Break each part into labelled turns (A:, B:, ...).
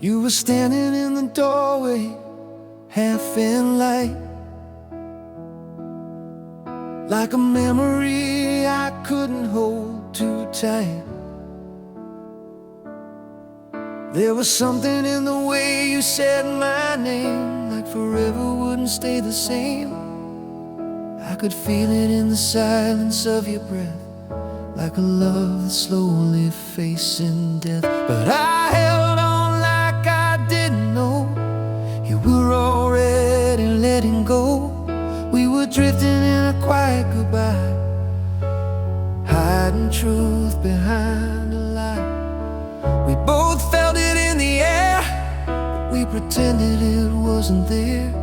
A: You were standing in the doorway, half in light, like a memory I couldn't hold too tight. There was something in the way you said my name, like forever wouldn't stay the same. I could feel it in the silence of your breath, like a love that's slowly facing death. But I held on like I didn't know you were already letting go. We were drifting in a quiet goodbye, hiding truth behind a lie. We both felt it in the air, but we pretended it wasn't there.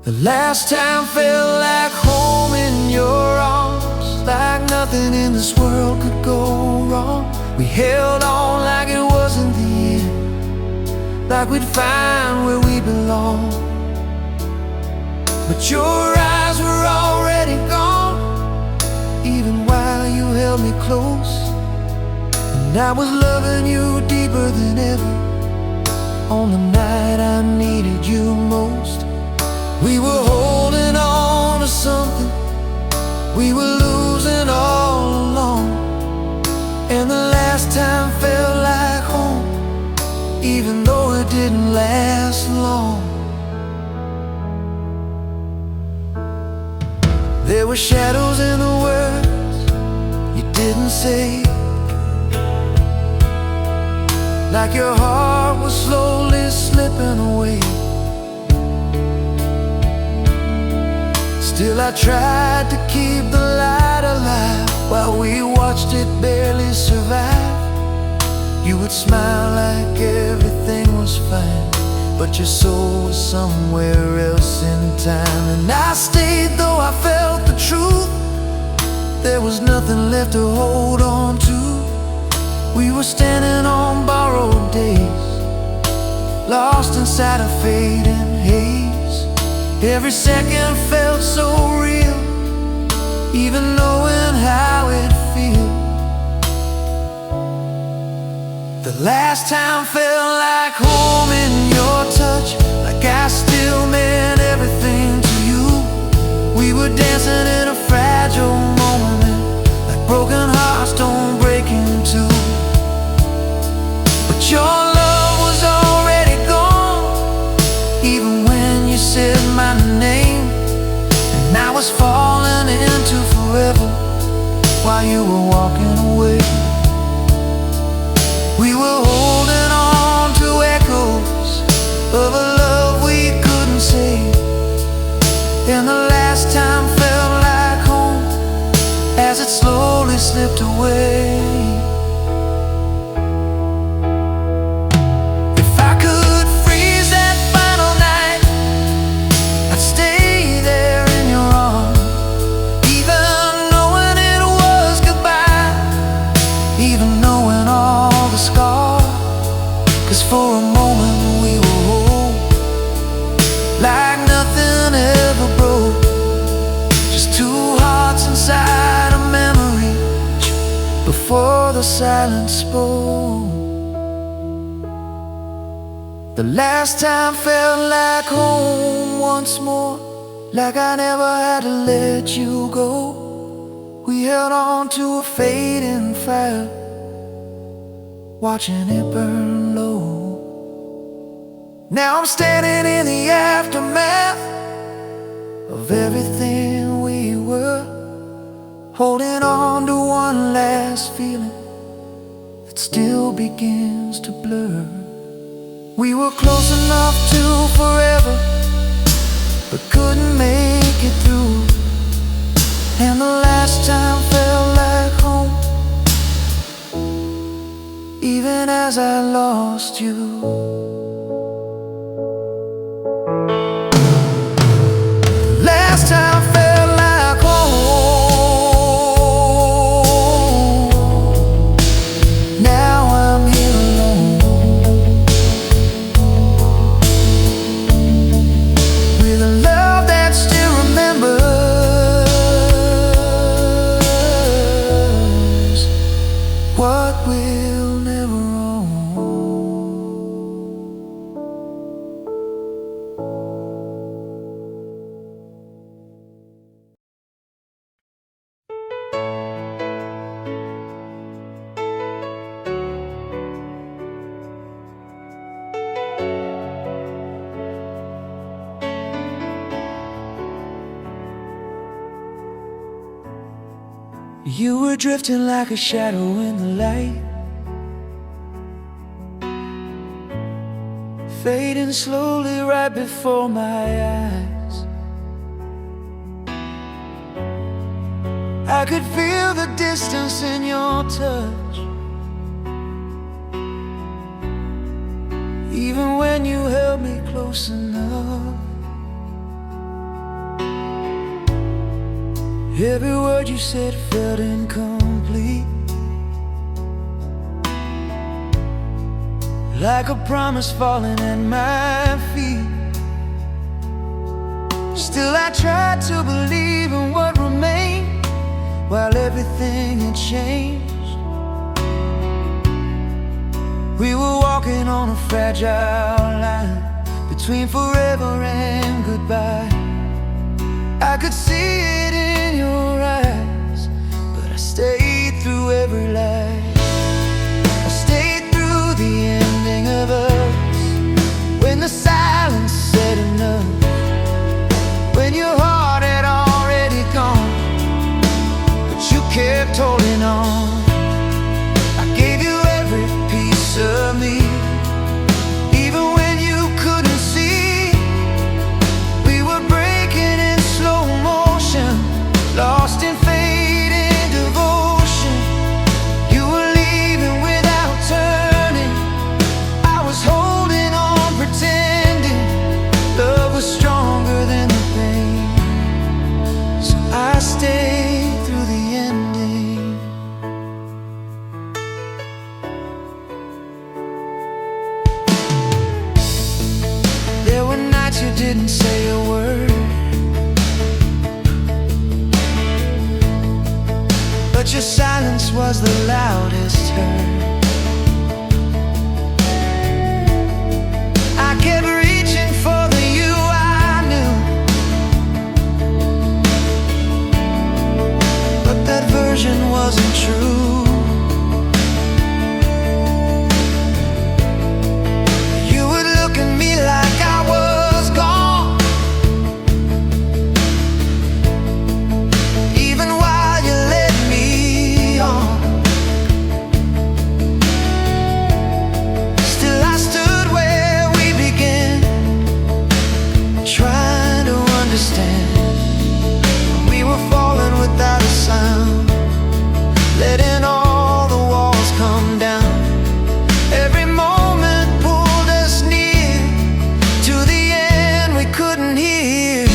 A: The last time felt like home in your arms, like nothing in this world could go wrong. We held on like it wasn't the end, like we'd find where we belong. But your eyes were already gone, even while you held me close. And I was loving you deeper than ever, on the night I needed you most. We were holding on to something we were losing all along. And the last time felt like home, even though it didn't last long. There were shadows in the words you didn't say, like your heart was slowly slipping away. Still I tried to keep the light alive, while we watched it barely survive. You would smile like everything was fine, but your soul was somewhere else in time. And I stayed though I felt the truth, there was nothing left to hold on to. We were standing on borrowed days, lost inside a fading haze. Every second felt so real, even knowing how it feels. The last time felt like home in your touch, like I still meant everything to you. We were dancing in a fragile moment, like broken hearts don't break in two. But your love was already gone, even when you said my name. And I was falling into forever while you were walking away. We were holding on to echoes of a love we couldn't save. And the last time felt like home, as it slowly slipped away. For a moment we were whole, like nothing ever broke, just two hearts inside a memory, before the silence spoke. The last time felt like home once more, like I never had to let you go. We held on to a fading fire, watching it burn low. Now I'm standing in the aftermath of everything we were, holding on to one last feeling that still begins to blur. We were close enough to forever, but couldn't make it through. And the last time felt like home, even as I lost you. Last time felt like home, now I'm here alone, with a love that still remembers what we'll never own. You were drifting like a shadow in the light, fading slowly right before my eyes. I could feel the distance in your touch, even when you held me close enough. Every word you said felt incomplete, like a promise falling at my feet. Still I tried to believe in what remained, while everything had changed. We were walking on a fragile line between forever and goodbye. I could see it in your eyes, but I stayed through every lie. I stayed through the ending of us, when the silence said enough, when your heart had already gone, but you kept holding on. I gave you every piece of me, even when you couldn't see. We were breaking in slow motion, lost in fading devotion. You were leaving without turning, I was holding on, pretending love was stronger than the pain. So I stayed through the ending. There were nights you didn't say a word, but your silence was the loudest heard. I kept reaching for the you I knew, but that version wasn't true. You would look at me like I was gone, even while you led me on. Still I stood where we began, trying to understand. We were falling without a sound, letting all the walls come down. Every moment pulled us near to the end we couldn't hear.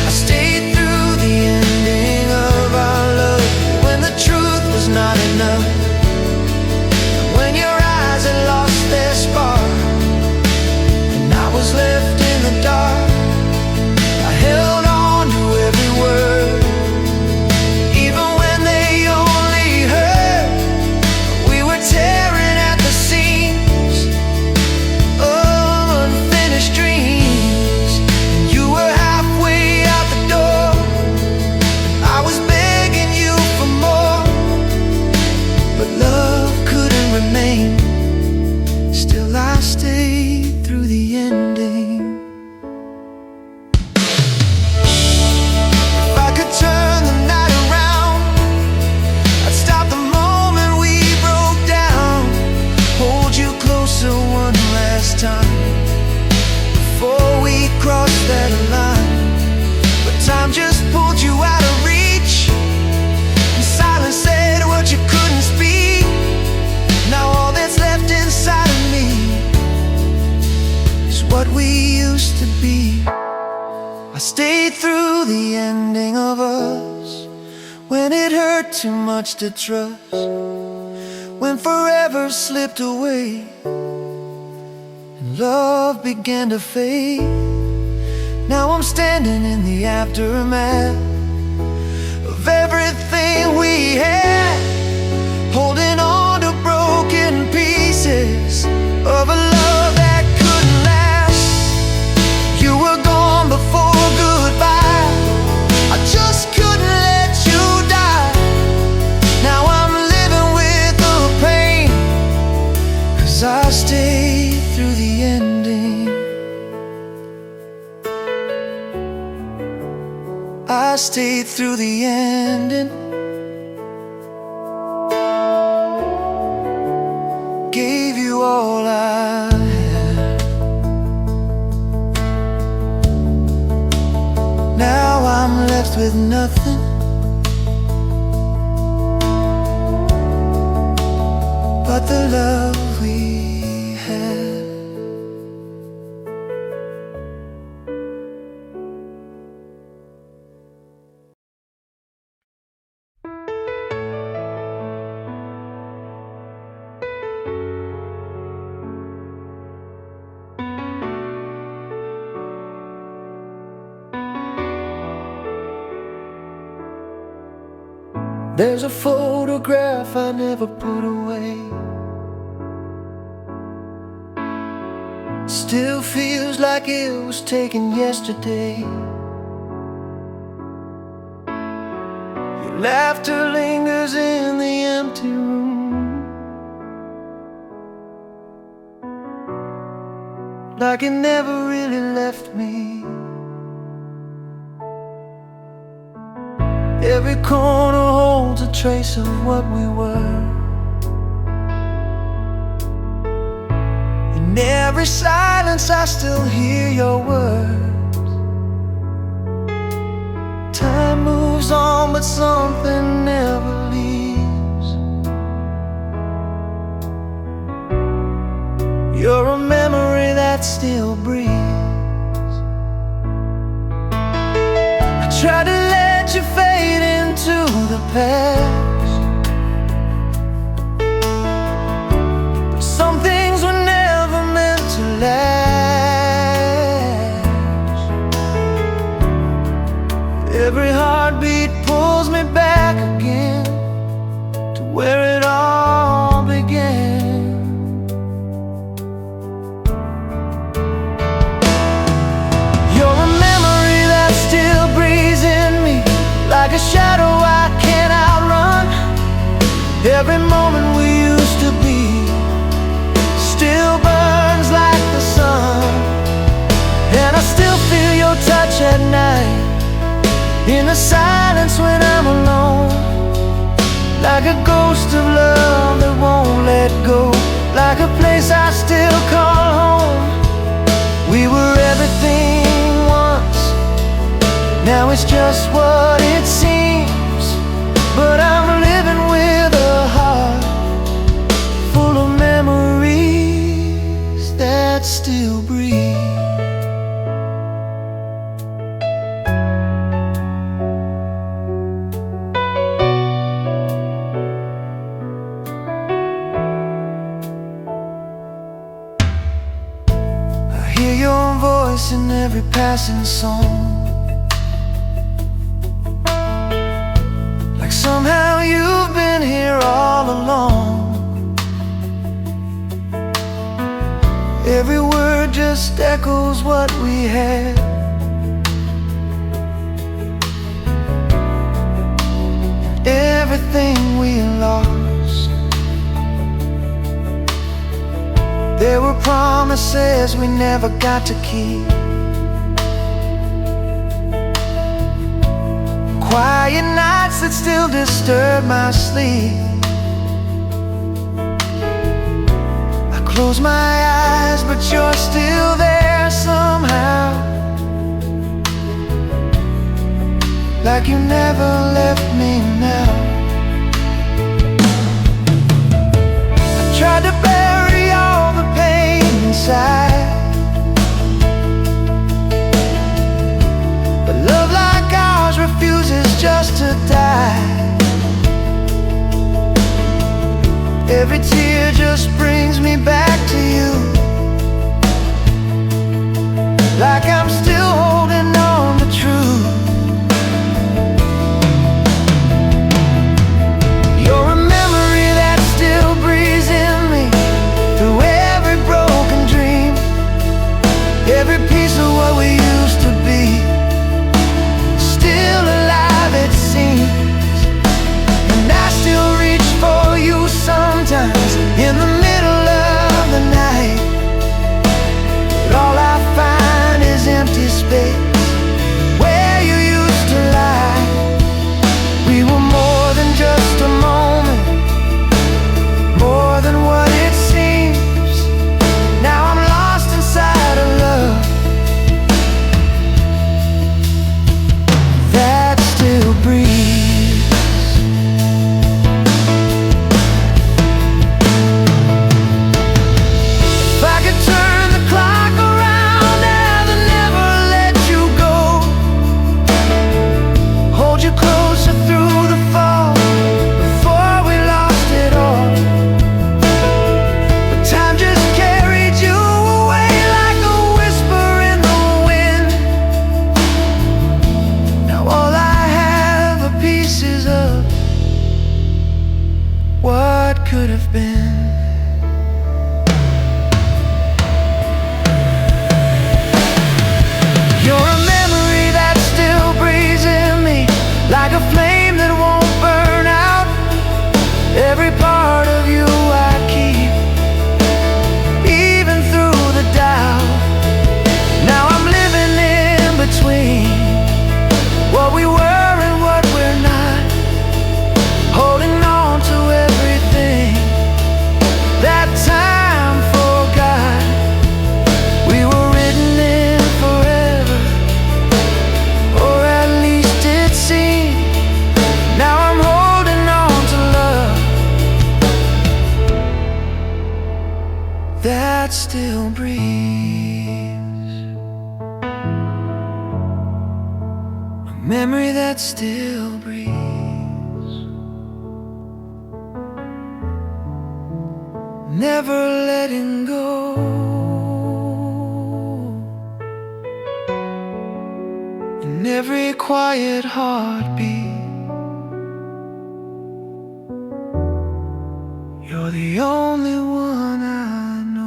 A: I stayed through the ending of our love, when the truth was not enough, when your eyes had lost their spark, and I was left in the dark. I held on to every word, even when they only hurt. We were tearing at the seams of unfinished dreams, and you were halfway out the door. I was begging you for more, but love couldn't remain. Still I stayed through the ending. If I could turn the night around, I'd stop the moment we broke down, hold you closer one last time before we crossed that line. But time just pulled you out of reach, and silence said what you couldn't speak. Now all that's left inside of me is what we used to be. I stayed through the ending of us, when it hurt too much to trust, when forever slipped away and love began to fade. Now I'm standing in the aftermath of everything we had, holding on to broken pieces of a love that couldn't last. You were gone before goodbye, I just couldn't let you die. Now I'm living with the pain, 'cause I stayed through the ending. I stayed through the ending. all I had. Now I'm left with nothing but the love we had. There's a photograph I never put away. Still feels like it was taken yesterday. Your laughter lingers in the empty room, like it never really left me. Every corner holds a trace of what we were. In every silence I still hear your words. Time moves on but something never leaves. You're a memory that still breathes. I try to let you fade into the past, but some things were never meant to last. Every heartbeat pulls me back again to where it all began. You're a memory that still breathes in me, like a shadow I can't outrun. Every moment we used to be still burns like the sun. And I still feel your touch at night, in the silence when I'm alone. Like a ghost of love that won't let go, like a place I still call home. We were everything once, now it's just what it seems. But I'm living with a heart full of memories that still breathe. I hear your voice in every passing song. Somehow you've been here all along. Every word just echoes what we had. Everything we lost. There were promises we never got to keep. Quiet nights that still disturb my sleep. I close my eyes, but you're still there somehow, like you never left me now. I tried to bury all the pain inside, but love like ours refuses just to die. Every tear just brings me back to you, like I'm still holding on to truth. You're a memory that still breathes in me, through every broken dream, every piece of what we used to be, still alive it seems. And I still reach for you sometimes, in the middle of that still breathes, a memory that still breathes, never letting go. In every quiet heartbeat, you're the only one I know.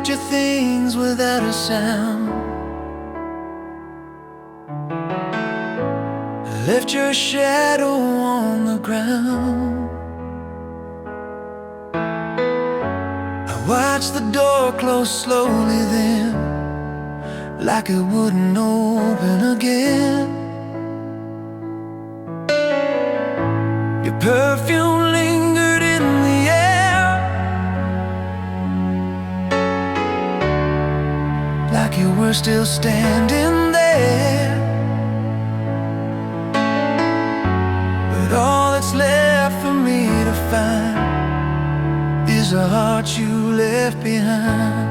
A: Your things without a sound, left your shadow on the ground. I watched the door close slowly then, like it wouldn't open again. Your perfume lingered in the air, like you were still standing there. But all that's left for me to find is a heart you left behind.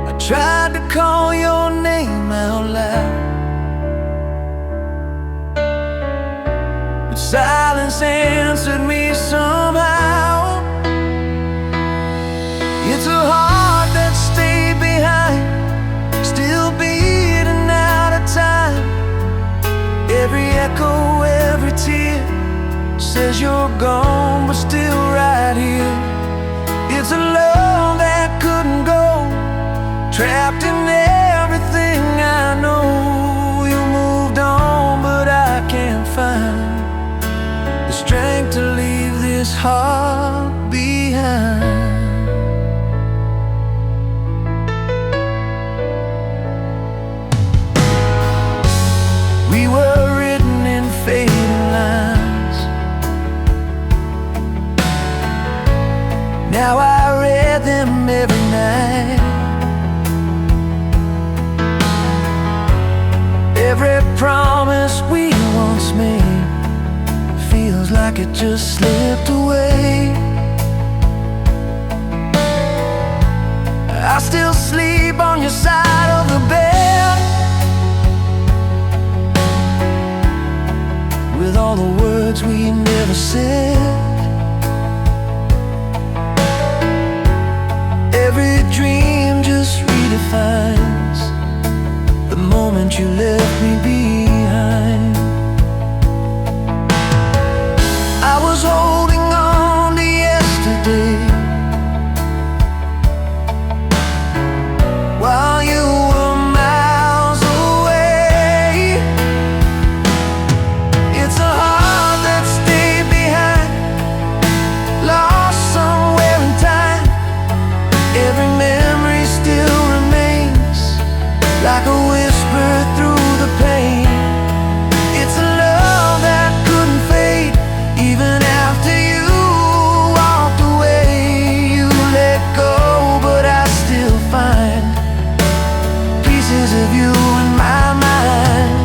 A: I tried to call your name out loud, but silence answered me somehow. It's a heart that stayed behind, still beating out of time. Every echo, every tear says you're gone, but still right here. It's a love that couldn't go, trapped in everything I know. You moved on, but I can't find the strength to leave this heart behind. We were written in fading lines, now I read them every night. Every promise we once made feels like it just slipped away. I still sleep on your side of the bed, with all the words we never said. Every dream just redefines the moment you left me behind. I was holding on to yesterday while you were miles away. It's a heart that stayed behind, lost somewhere in time. Every memory still remains, like a whisper through the pain. It's a love that couldn't fade, even after you walked away. You let go, but I still find pieces of you in my mind.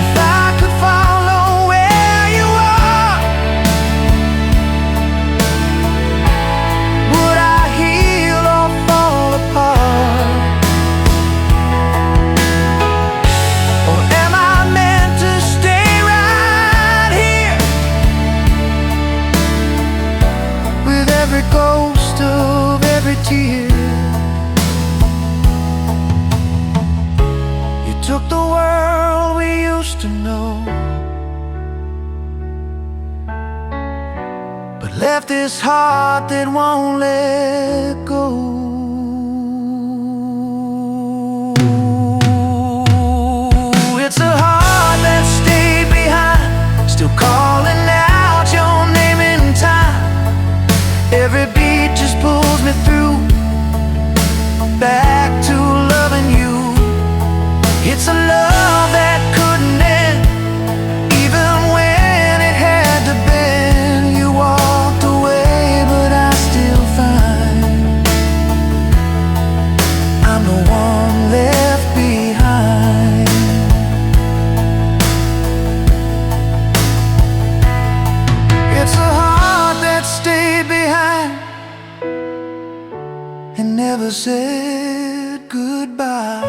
A: If I could follow where you are, would I heal or fall apart? Or am I meant to stay right here, with every ghost of every tear? You took the world we used to know, but left this heart that won't let go. It's a heart that stayed behind, still calling out your name in time. Every beat just pulls and never said goodbye.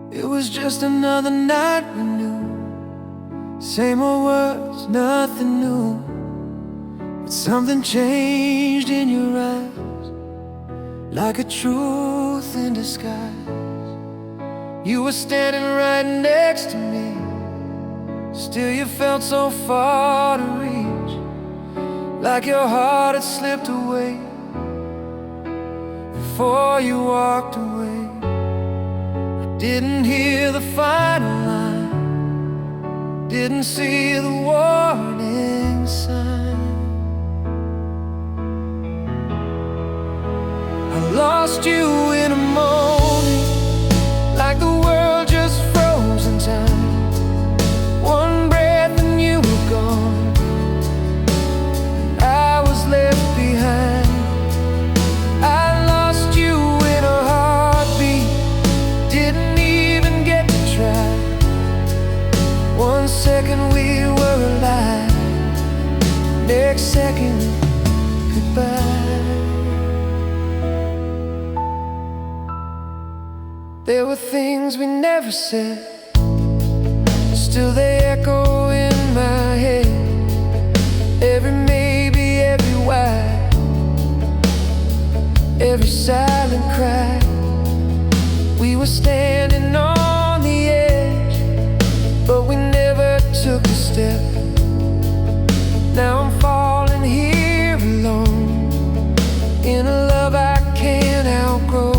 A: It was just another night we knew. Same old words, nothing new. But something changed in your eyes, like a truth in disguise. You were standing right next to me, still you felt so far to reach, like your heart had slipped away before you walked away. Didn't hear the final line, didn't see the warning sign. I lost you in a moment, like the world just froze in time. One breath and you were gone, I was left behind. I lost you in a heartbeat, didn't even get to try. 1 second we were alive, next second goodbye. There were things we never said, still they echo in my head. Every maybe, every why, every silent cry. We were standing on the edge, but we never took a step. Now I'm falling here alone, in a love I can't outgrow.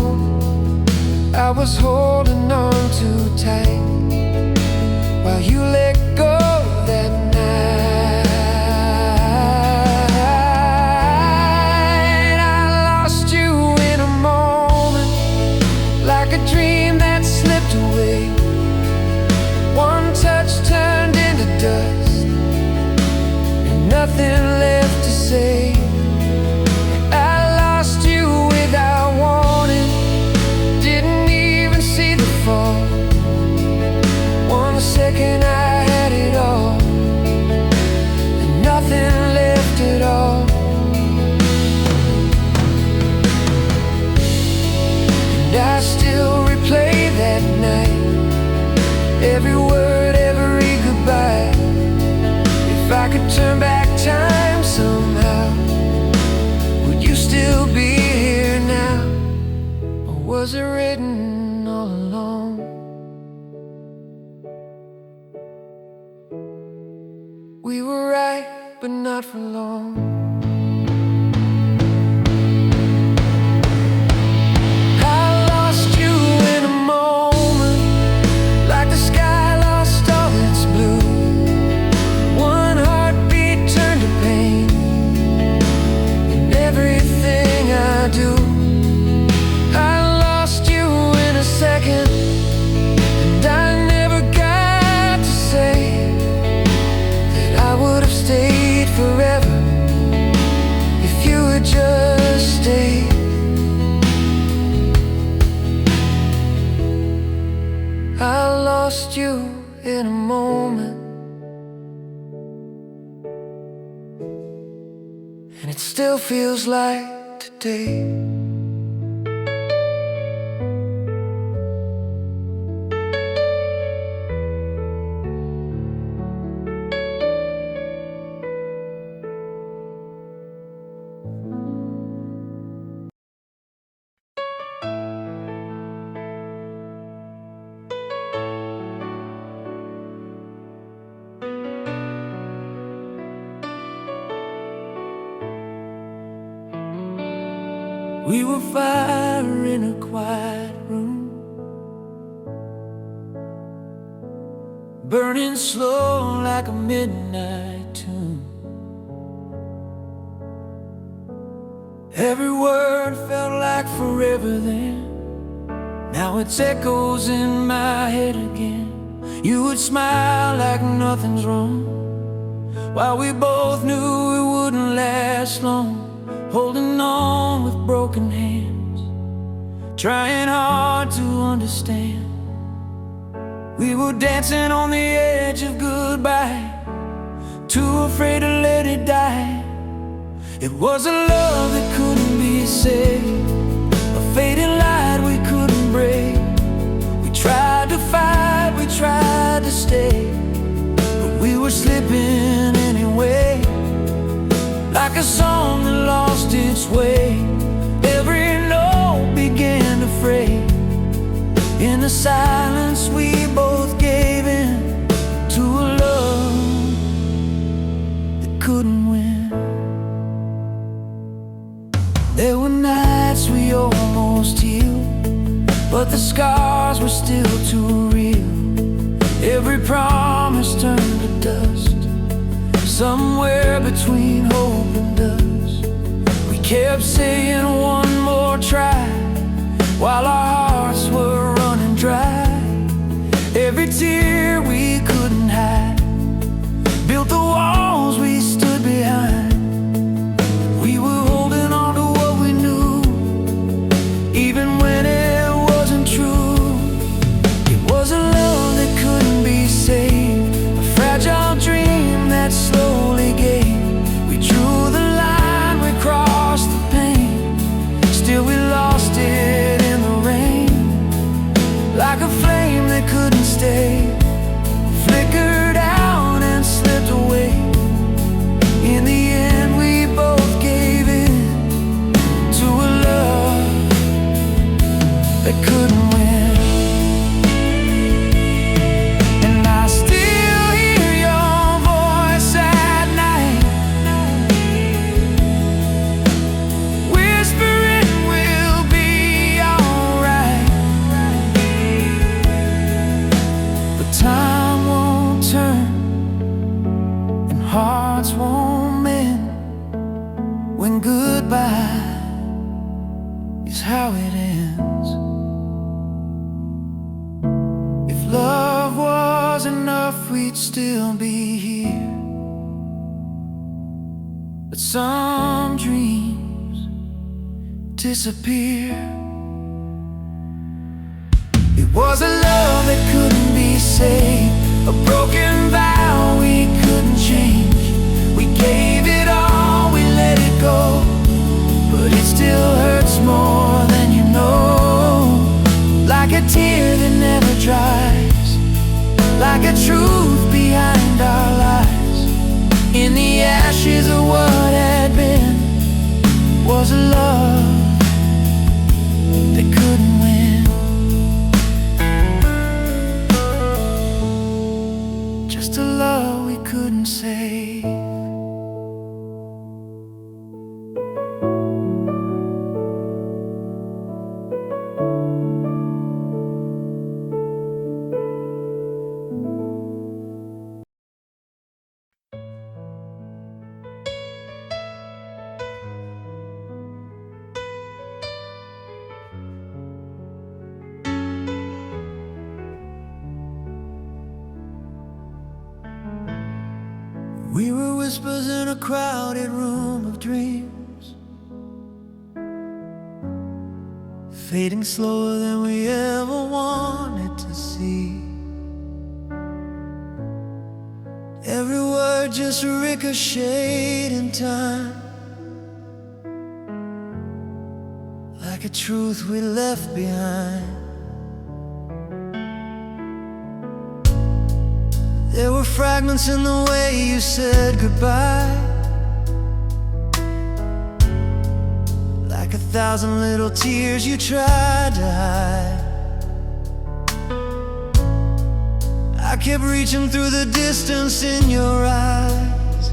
A: I was holding on too tight while you let go that night. I lost you in a moment, like a dream that slipped away. One touch turned into dust, and nothing left to say. I lost you without warning, didn't even see the fall. 1 second I had it all, and nothing left at all. And I still replay that night, every word, every goodbye. If I could turn back time somehow, would you still be here now? Or was it written all along? We were right, but not for long. I lost you in a moment, like the sky lost all its blue. One heartbeat turned to pain in everything I do. I lost you in a second, and I never got to say that I would have stayed forever if you had just stayed. I lost you in a moment, and it still feels like today. We were fire in a quiet room, burning slow like a midnight tune. Every word felt like forever then. Now it echoes in my head again. You would smile like nothing's wrong, while we both knew it wouldn't last long. Holding on with broken hands, trying hard to understand. We were dancing on the edge of goodbye, too afraid to let it die. It was a love that couldn't be saved, a fading light we couldn't break. We tried to fight, we tried to stay, but we were slipping anyway, like a song that lost its way. Every note began to fray. In the silence we both gave in to a love that couldn't win. There were nights we almost healed, but the scars were still too real. Every promise turned to dust, somewhere between hope and dust. We kept saying one more try, while our hearts were running dry. Every tear we couldn't hide built the walls we stood behind. We were holding on to what we knew, even when it wasn't true. It was a love that couldn't be saved, a fragile dream that slowly gave. We drew the line, we crossed the pain, still we lost it in the rain. Like a flame that couldn't stay, flickered out and slipped away. In the end we both gave in to a love that couldn't win. And I still hear your voice at night, whispering we'll be alright. But time won't turn and hearts won't mend when goodbye is how it ends. If love was enough, we'd still be here, but some dreams disappear. It was a love that couldn't be saved, a broken vow we couldn't change. We gave it all, we let it go, but it still hurts more than you know. Like a tear that never dries, like a truth behind our lies. In the ashes of what had been was a love that couldn't win. Just a love we couldn't save. We were whispers in a crowded room of dreams, fading slower than we ever wanted to see. Every word just ricocheted in time, like a truth we left behind. There were fragments in the way you said goodbye, like 1,000 little tears you tried to hide. I kept reaching through the distance in your eyes,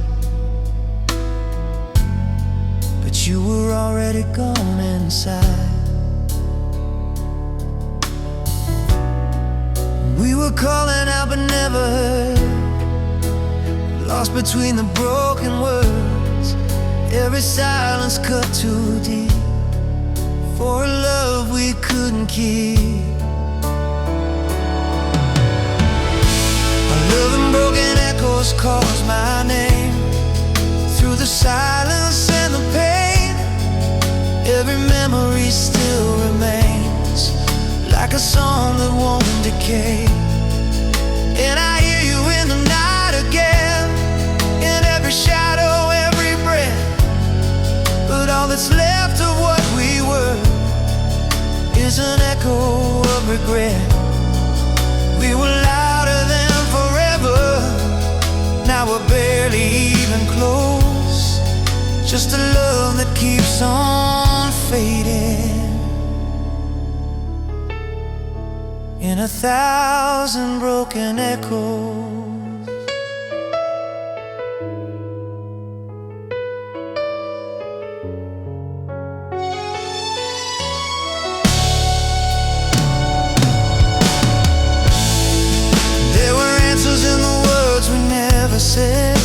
A: but you were already gone inside. We were calling out but never heard, lost between the broken words. every silence cut too deep for a love we couldn't keep. Our love and broken echoes calls my name through the silence and the pain. Every memory still remains like a song that won't decay. And I hear you in the night again, in every shadow, every breath. But all that's left of what we were is an echo of regret. We were louder than forever, now we're barely even close. Just a love that keeps on fading in 1,000 broken echoes. There were answers in the words we never said,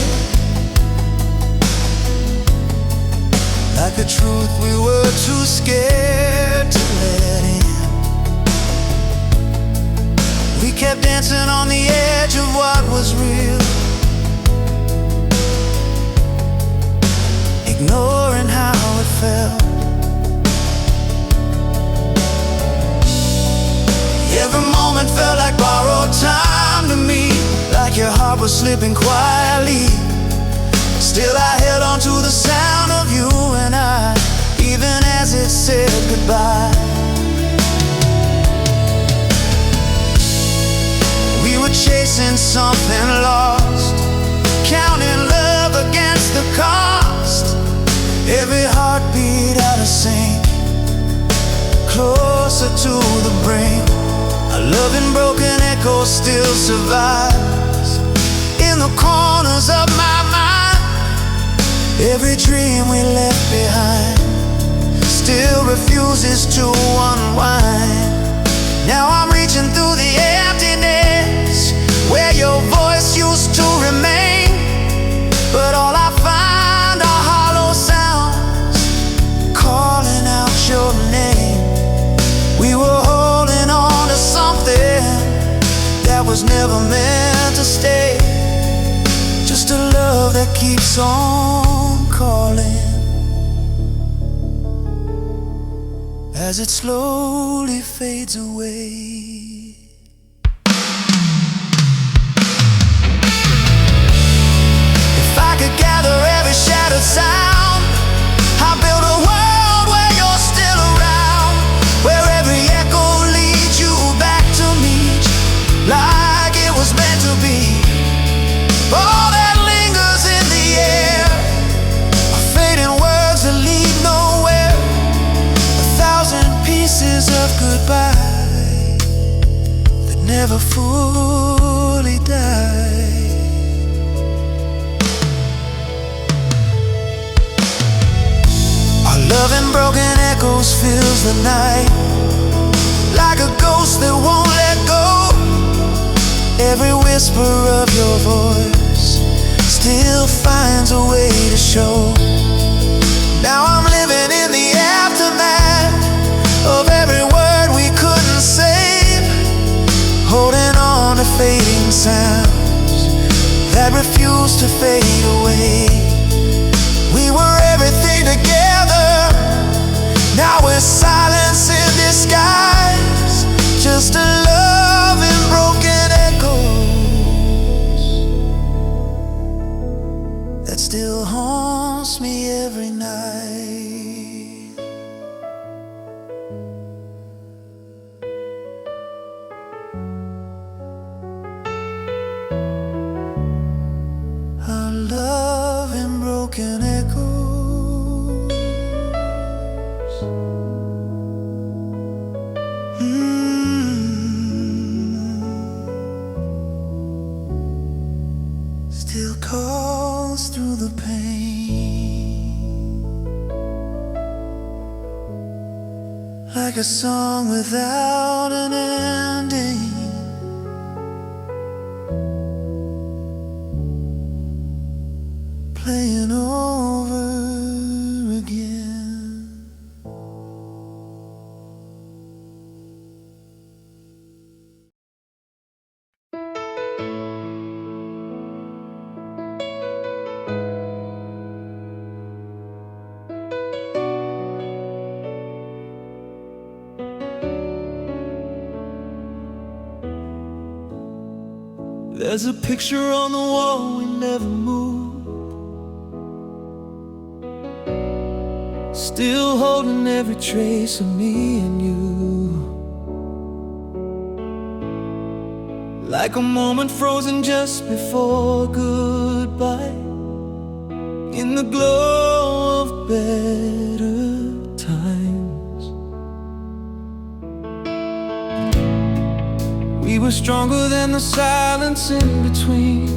A: like a truth we were too scared to let in. We kept dancing on the edge of what was real, ignoring how it felt. Every moment felt like borrowed time to me, like your heart was slipping quietly. Still I held on to the sound of you and I, even as it said goodbye. We were chasing something lost, counting love against the cost. Every heartbeat out of sync, closer to the brink. A love and broken echo still survives in the corners of my mind. Every dream we left behind still refuses to unwind. Now I'm reaching through the emptiness where your voice used to remain, but all I find are hollow sounds calling out your name. We were holding on to something that was never meant to stay, just a love that keeps on calling as it slowly fades away. If I could gather every shattered sound, I'd build a world where you're still around, where every echo leads you back to me, like it was meant to be. All that lingers in the air are fading words that lead nowhere, 1,000 pieces of goodbye that never fully die. Our love and broken echoes fills the night, like a ghost that won't let go. Every whisper of your voice still finds a way to show. Now I'm living in the aftermath of every word we couldn't save, holding on to fading sounds that refuse to fade away. We were everything together, now we're silence in disguise, just a love in broken echoes that still haunts me every night. Our love in broken echoes. Still calls through the pain, like a song without an ending. Playing over There's a picture on the wall we never moved, still holding every trace of me and you. Like a moment frozen just before goodbye, in the glow of better times. We were stronger than the silence in between.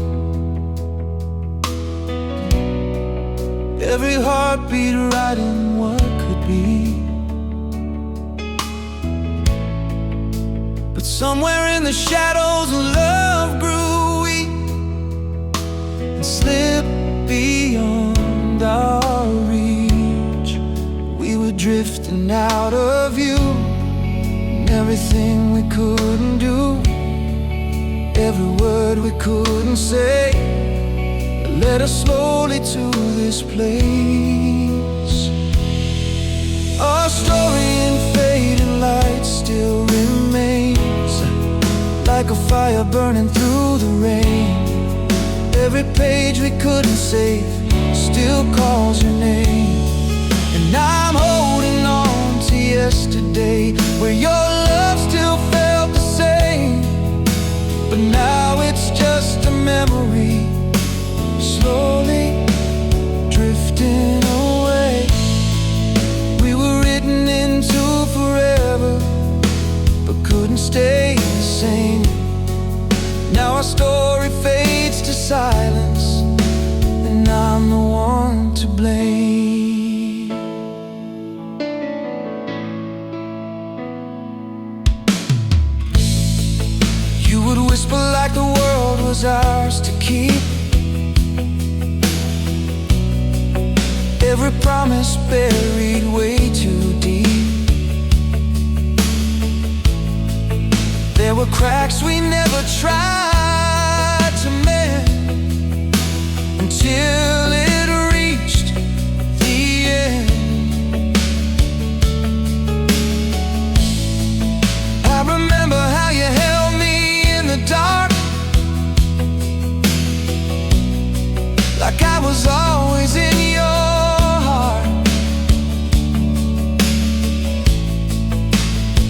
A: Every heartbeat writing what could be. But somewhere in the shadows love grew weak and slipped beyond our reach. We were drifting out of view, and everything we couldn't do, every word we couldn't say, led us slowly to this place. Our story in fading light still remains, like a fire burning through the rain. Every page we couldn't save still calls your name. And I'm holding on to yesterday, where your love still felt the same. But now it's just a memory, slowly drifting away. We were written into forever, but couldn't stay the same. Now our story fades to silence, and I'm the one to blame. You would whisper like the world was ours to keep, every promise buried way too deep. There were cracks we never tried to mend, until it reached the end. I remember how you held me in the dark, like I was always in your heart.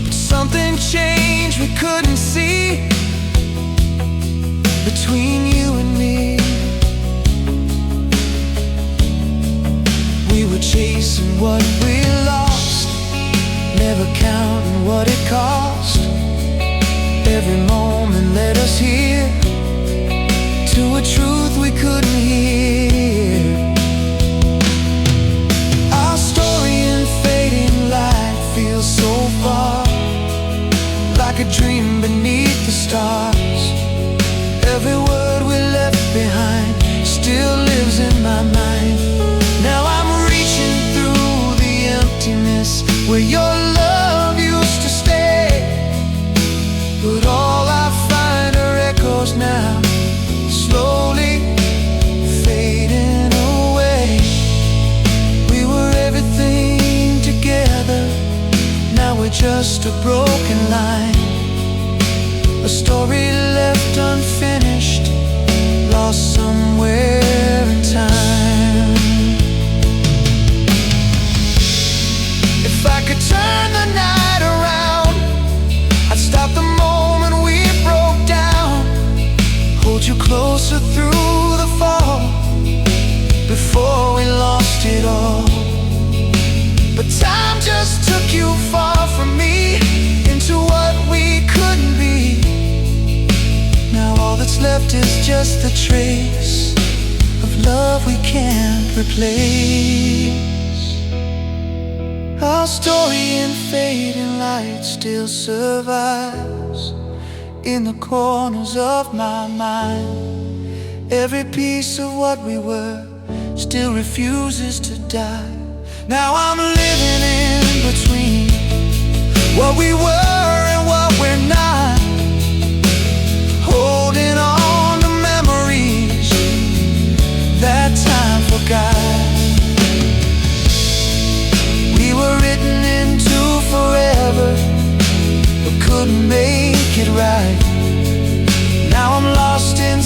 A: But something changed we couldn't see between you and me. We were chasing what we lost, never counting what it cost. Every moment led us here, to a truth we couldn't hear. Our story in fading light feels so far, like a dream beneath the stars. Every word we left behind still lives in my mind. Now I'm reaching through the emptiness where your love used to stay, but all I find are echoes now, slowly fading away. We were everything together, now we're just a broken line, a story left unfinished, lost somewhere in time. If I could turn the night around, I'd stop the moment we broke down, hold you closer through the fall, before we lost it all. But time just took you far from me, into what we couldn't be. Now all that's left is just the trace of love we can't replace. Our story in fading light still survives in the corners of my mind. Every piece of what we were still refuses to die. Now I'm living in between what we were and what we're not, holding on to memories that time forgot. We were written into forever, but couldn't make it right. Now I'm lost in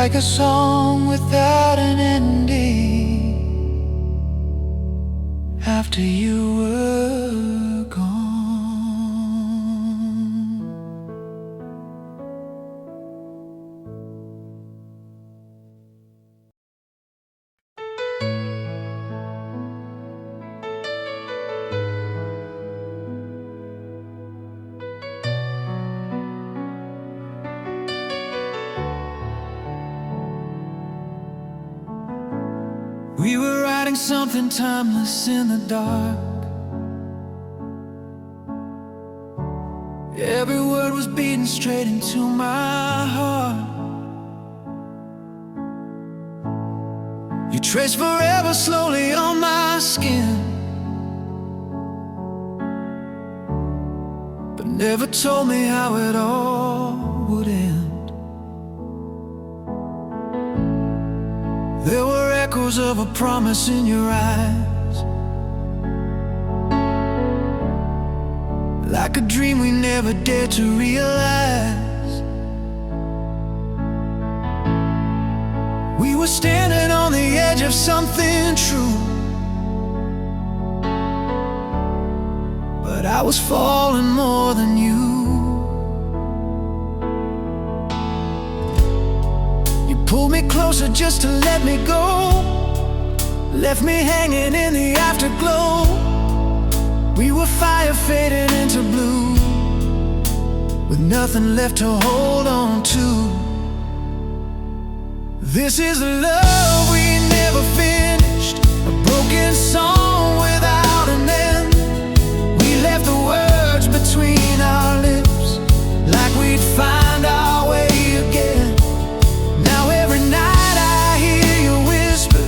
A: like a song without an ending after you were gone. We were writing something timeless in the dark. Every word was beating straight into my heart. You traced forever slowly on my skin, but never told me how it all would end. There were echoes of a promise in your eyes, like a dream we never dared to realize. We were standing on the edge of something true, but I was falling more than you. You pulled me closer just to let me go, left me hanging in the afterglow. We were fire fading into blue, with nothing left to hold on to. This is the love we never finished, a broken song without an end. We left the words between our lips, like we'd find our way again. Now every night I hear you whisper,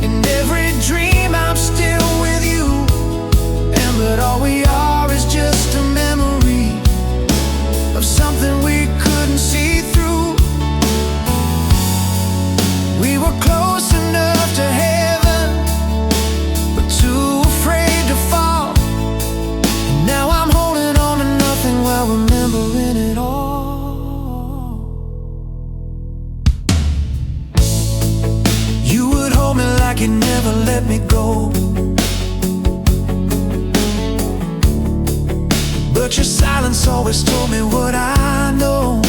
A: in every dream I'm still with you. But all we are is just a memory of something we couldn't see through. We were close enough to heaven, but too afraid to fall. And now I'm holding on to nothing while remembering it all. You would hold me like you never let me go, but your silence always told me what I know.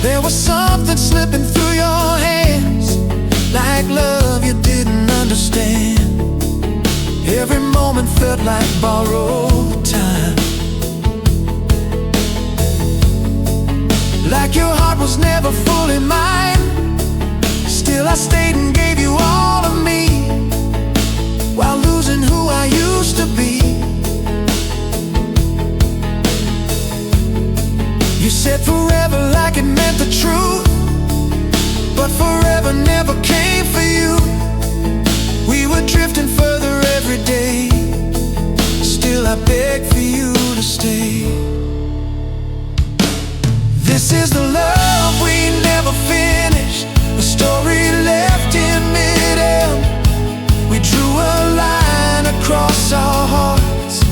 A: There was something slipping through your hands, like love you didn't understand. Every moment felt like borrowed time, like your heart was never fully mine. Still I stayed and gave you all of me, while losing who I used to be. You said forever like it meant the truth, but forever never came for you. We were drifting further every day, still I beg for you to stay. This is the love we never finished, a story left in mid-air. We drew a line across our hearts,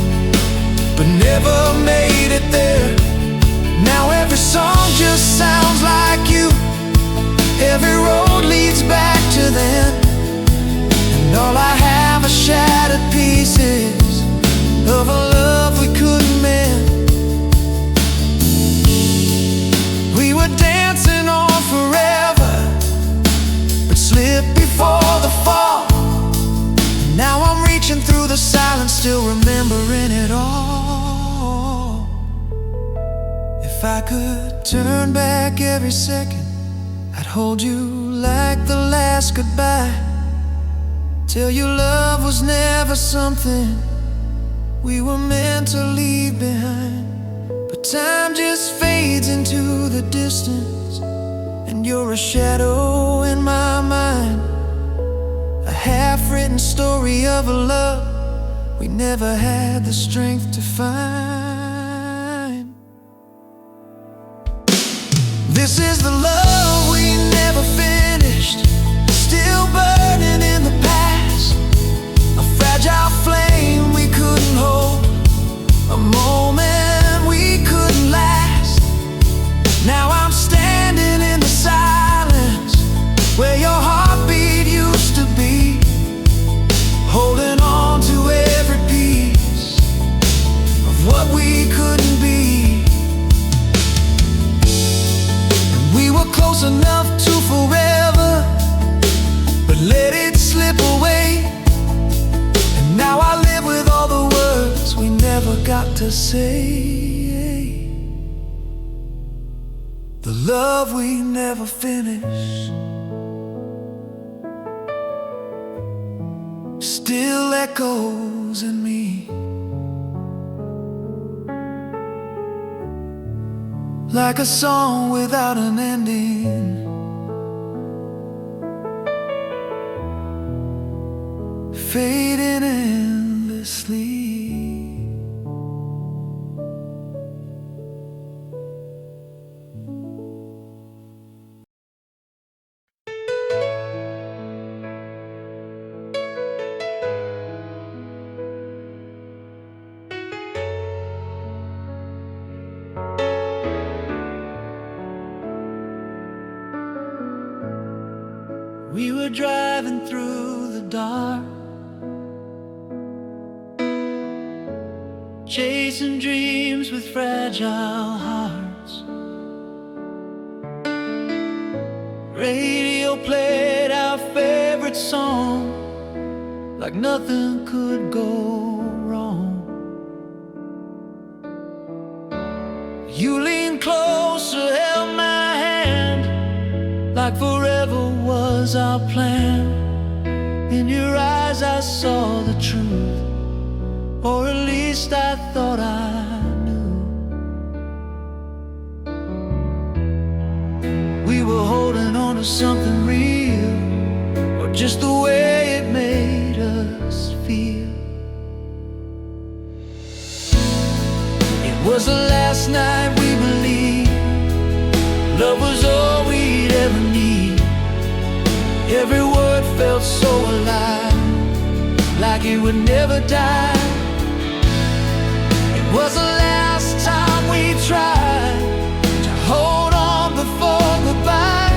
A: but never made it there. Now every song just sounds like you, every road leads back to then. And all I have are shattered pieces of a love we couldn't mend. We were dancing on forever, but slipped before the fall. Now I'm reaching through the silence, still remembering it all. If I could turn back every second, I'd hold you like the last goodbye. Tell you love was never something we were meant to leave behind. But time just fades into the distance, and you're a shadow in my mind, a half-written story of a love we never had the strength to find. This is the love we never finished, still burning in the past, a fragile flame we couldn't hold, a moment we couldn't last. Now got to say. The love we never finished still echoes in me, like a song without an ending, fading endlessly. We were driving through the dark, chasing dreams with fragile hearts. Radio played our favorite song, like nothing could go wrong. You leaned closer, held my hand, like forever was our plan. In your eyes I saw the truth, or at least I thought I knew. We were holding on to something real, or just the way it made us feel. It was the last night we believed love was all we'd ever need. Every word felt so alive, like it would never die. It was the last time we tried to hold on before goodbye.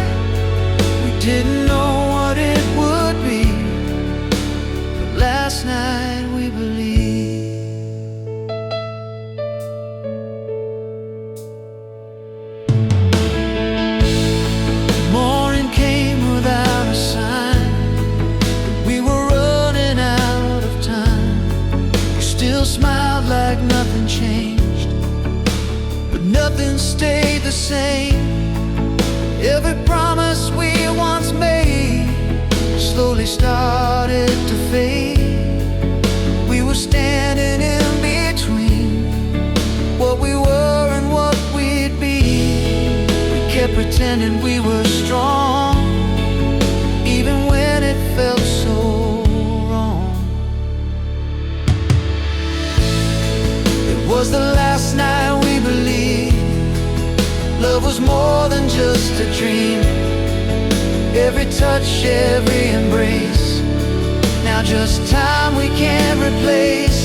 A: We didn't know what it would be, but last night we believed. Morning came without a sign. We were running out of time. You still smiled like nothing changed, but nothing stayed the same. Every promise we once made slowly started to fade. We were standing in between what we were and what we'd be. We kept pretending we were strong, even when it felt so wrong. It was the last night we believed love was more than just a dream. Every touch, every embrace, now just time we can't replace.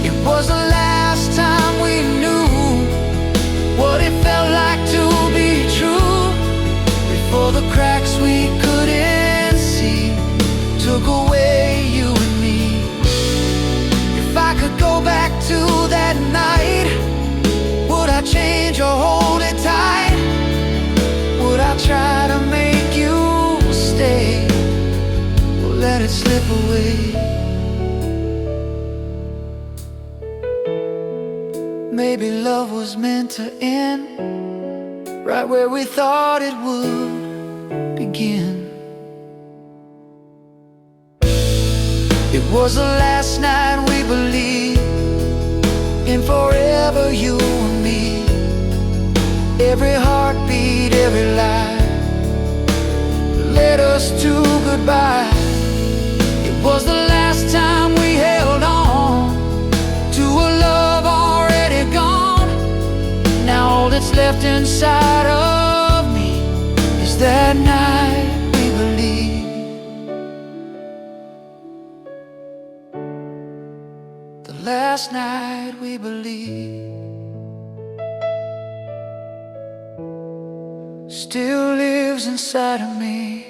A: It was the last time we knew what it felt like to be true, before the cracks we couldn't see took away you and me. If I could go back to that night, would I change or hold it tight? Would I try to make you stay, or let it slip away? Maybe love was meant to end right where we thought it would begin. It was the last night we believed in forever, you and me. Every heartbeat, every lie led us to goodbye. It was the last time we held on to a love already gone. Now all that's left inside of me is that night we believed. The last night we believed still lives inside of me.